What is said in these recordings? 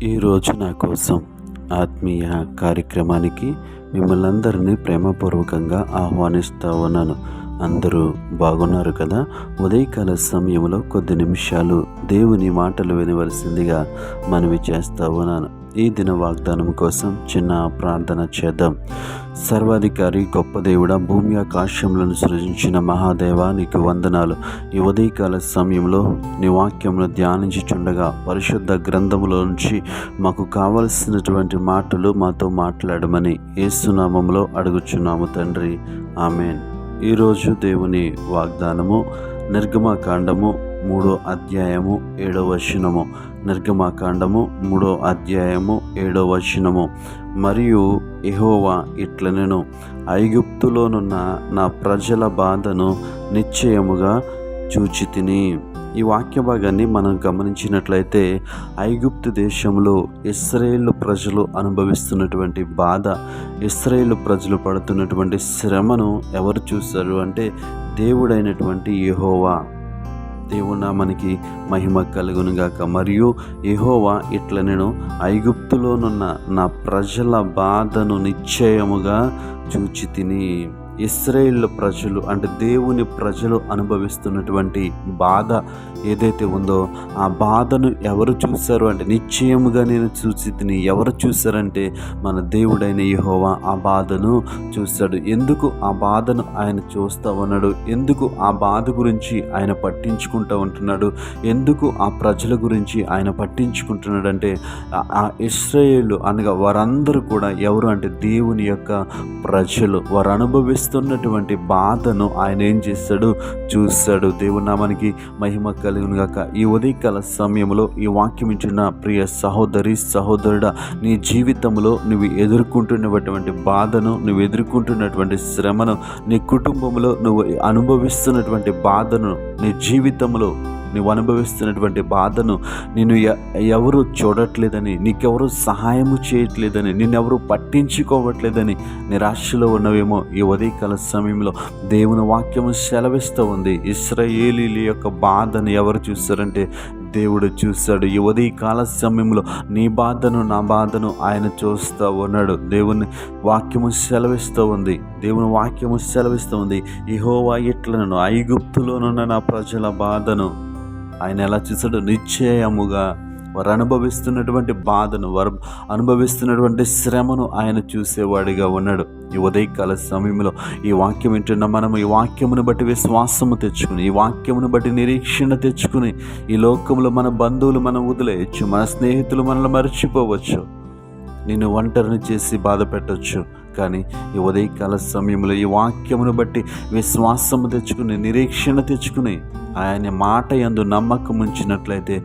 ఈరోజు నా కోసం ఆత్మీయ కార్యక్రమానికి మిమ్మల్ని అందరినీ ప్రేమపూర్వకంగా ఆహ్వానిస్తూ ఉన్నాను. అందరూ బాగున్నారు కదా? ఉదయకాల సమయంలో కొద్ది నిమిషాలు దేవుని మాటలు వినవలసిందిగా మనవి చేస్తూ ఉన్నాను. ఈ దిన వాగ్దానం కోసం చిన్న ప్రార్థన చేద్దాం. సర్వాధికారి గొప్ప దేవుడా, భూమి ఆకాశములను సృజించిన మహాదేవా, నీకు వందనాలు. ఈ ఉదయకాల సమయంలో నీ వాక్యమును ధ్యానించుచుండగా పరిశుద్ధ గ్రంథములో నుంచి మాకు కావలసినటువంటి మాటలు మాతో మాట్లాడమని యేసు నామములో అడుగుచున్నాము తండ్రి, ఆమేన్. ఈరోజు దేవుని వాగ్దానము నిర్గమకాండము 3వ అధ్యాయము 7వ వచనము. నిర్గమకాండము 3వ అధ్యాయము 7వ వచనము. మరియు యెహోవా ఇట్లనెను, ఐగుప్తులోనున్న నా ప్రజల బాధను నిశ్చయముగా చూచితిని. ఈ వాక్య భాగాన్ని మనం గమనించినట్లయితే ఐగుప్తు దేశంలో ఇశ్రాయేలు ప్రజలు అనుభవిస్తున్నటువంటి బాధ, ఇశ్రాయేలు ప్రజలు పడుతున్నటువంటి శ్రమను ఎవరు చూశారు అంటే దేవుడైనటువంటి యెహోవా. దేవుని నామానికి మహిమ కలుగునుగాక. మరియు యెహోవా ఇట్లనెను, ఐగుప్తులోనున్న నా ప్రజల బాధను నిశ్చయముగా చూచితిని. ఇశ్రాయేలు ప్రజలు అంటే దేవుని ప్రజలు అనుభవిస్తున్నటువంటి బాధ ఏదైతే ఉందో ఆ బాధను ఎవరు చూశారు అంటే నిశ్చయముగా నేను చూచితిని. ఎవరు చూశారంటే మన దేవుడైన యెహోవా ఆ బాధను చూశాడు. ఎందుకు ఆ బాధను ఆయన చూస్తూ ఉన్నాడు? ఎందుకు ఆ బాధ గురించి ఆయన పట్టించుకుంటూ ఉంటున్నాడు? ఎందుకు ఆ ప్రజల గురించి ఆయన పట్టించుకుంటున్నాడు అంటే ఆ ఇశ్రాయేలు అనగా వారందరూ కూడా ఎవరు అంటే దేవుని యొక్క ప్రజలు. వారు అనుభవిస్తున్నటువంటి బాధను ఆయన ఏం చేశాడు? చూశాడు. దేవుని నామానికి మహిమ కలుగును గాక. ఈ ఉదయకాల సమయంలో ఈ వాక్యం ఇచ్చిన ప్రియ సహోదరి సహోదరుడా, నీ జీవితంలో నువ్వు ఎదుర్కొంటున్నటువంటి బాధను, నువ్వు ఎదుర్కొంటున్నటువంటి శ్రమను, నీ కుటుంబంలో నువ్వు అనుభవిస్తున్నటువంటి బాధను, నీ జీవితంలో నువ్వు అనుభవిస్తున్నటువంటి బాధను నిన్ను ఎవరు చూడట్లేదని, నీకెవరు సహాయము చేయట్లేదని, నిన్నెవరు పట్టించుకోవట్లేదని నిరాశలో ఉన్నవేమో ఈ ఉదయకాల సమయంలో దేవుని వాక్యము సెలవిస్తూ ఉంది. ఇశ్రాయేలీల యొక్క బాధను ఎవరు చూస్తారంటే దేవుడు చూశాడు. ఈ ఉదయకాల సమయంలో నీ బాధను నా బాధను ఆయన చూస్తూ ఉన్నాడు. దేవుని వాక్యము సెలవిస్తూ ఉంది. దేవుని వాక్యము సెలవిస్తూ ఉంది. యెహోవా ఇట్లనెను, ఐగుప్తులోనున్న నా ప్రజల బాధను ఆయన ఎలా చూశాడు? నిశ్చయముగా వారు అనుభవిస్తున్నటువంటి బాధను, వారు అనుభవిస్తున్నటువంటి శ్రమను ఆయన చూసేవాడిగా ఉన్నాడు. ఈ ఉదయకాల సమయంలో ఈ వాక్యం వింటున్న మనము ఈ వాక్యమును బట్టి విశ్వాసము తెచ్చుకుని, ఈ వాక్యమును బట్టి నిరీక్షణ తెచ్చుకుని, ఈ లోకంలో మన బంధువులు మనం వదిలేయచ్చు, మన స్నేహితులు మనల్ని మర్చిపోవచ్చు, నిన్ను ఒంటరిని చేసి బాధ పెట్టవచ్చు. కానీ ఈ ఉదయకాల సమయంలో ఈ వాక్యమును బట్టి విశ్వాసము తెచ్చుకుని, నిరీక్షణ తెచ్చుకుని, ఆయన మాట యందు నమ్మకం ఉంచినట్లయితే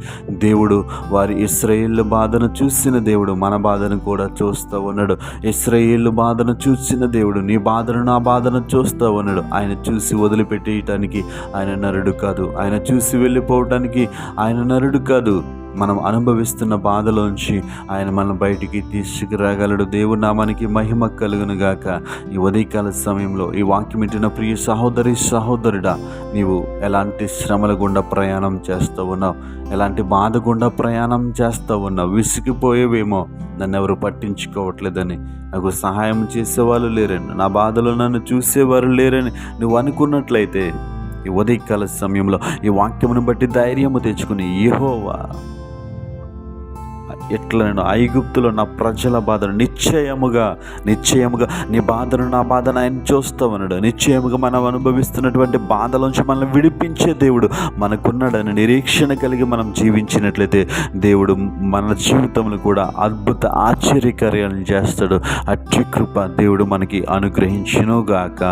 దేవుడు వారి ఇశ్రాయేలు బాధను చూసిన దేవుడు మన బాధను కూడా చూస్తూ ఉన్నాడు. ఇశ్రాయేలు బాధను చూసిన దేవుడు నీ బాధను నా బాధను చూస్తూ ఉన్నాడు. ఆయన చూసి వదిలిపెట్టేయటానికి ఆయన నరుడు కాదు. ఆయన చూసి వెళ్ళిపోవటానికి ఆయన నరుడు కాదు. మనం అనుభవిస్తున్న బాధలోంచి ఆయన మనం బయటికి తీసుకురాగలడు. దేవుని నామానికి మహిమ కలుగును గాక. ఈ ఉదయకాల సమయంలో ఈ వాక్యం వింటున్న ప్రియ సహోదరి సహోదరుడా, నీవు ఎలాంటి శ్రమల గుండా ప్రయాణం చేస్తూ ఉన్నావు? ఎలాంటి బాధ గుండా ప్రయాణం చేస్తూ ఉన్నావు? విసిగిపోయేవేమో, నన్ను ఎవరు పట్టించుకోవట్లేదని, నాకు సహాయం చేసేవాళ్ళు లేరని, నా బాధలో నన్ను చూసేవారు లేరని నువ్వు అనుకున్నట్లయితే ఈ ఉదయకాల సమయంలో ఈ వాక్యమును బట్టి ధైర్యము తెచ్చుకుని, యెహోవా ఎట్లనెను, ఐగుప్తులో నా ప్రజల బాధను నిశ్చయముగా నీ బాధను నా బాధను ఆయన చూస్తూ ఉన్నాడు. నిశ్చయముగా మనం అనుభవిస్తున్నటువంటి బాధలోంచి మనల్ని విడిపించే దేవుడు మనకున్నాడని నిరీక్షణ కలిగి మనం జీవించినట్లయితే దేవుడు మన జీవితంలో కూడా అద్భుత ఆశ్చర్యకార్యాలను చేస్తాడు. అట్టి కృప దేవుడు మనకి అనుగ్రహించునుగాక.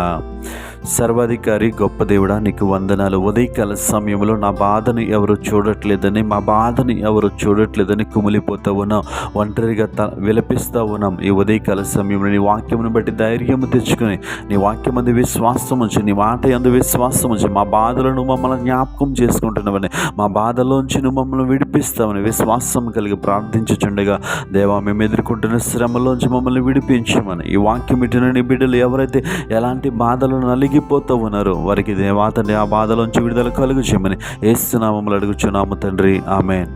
సర్వాధికారి గొప్ప దేవుడా, నీకు వందనాలు. ఉదయకాల సమయంలో నా బాధను ఎవరు చూడట్లేదని, మా బాధను ఎవరు చూడట్లేదని కుమిలిపోతూ ఉన్నాం, ఒంటరిగా విలపిస్తూ ఉన్నాం. ఈ ఉదయకాల సమయంలో నీ వాక్యమును బట్టి ధైర్యము తెచ్చుకుని, నీ వాక్యం అందు విశ్వాసం ఉంచి, నీ మాట యందు విశ్వాసం ఉంచి, మా బాధలను మమ్మల్ని జ్ఞాపకం చేసుకుంటున్నామని, మా బాధలోంచి నువ్వు మమ్మల్ని విడిపిస్తామని విశ్వాసం కలిగి ప్రార్థించుచుండగా, దేవా మేము ఎదుర్కొంటున్న శ్రమలోంచి మమ్మల్ని విడిపించమని, ఈ వాక్యం వింటున్న నీ బిడ్డలు ఎవరైతే ఎలాంటి బాధలు నలిగిపోతూ ఉన్నారో వారికి దేవా తండ్రి ఆ బాధలోంచి విడుదల కలుగు చేయమని యేసు నామములో అడుగుచున్నాము తండ్రి, ఆమేన్.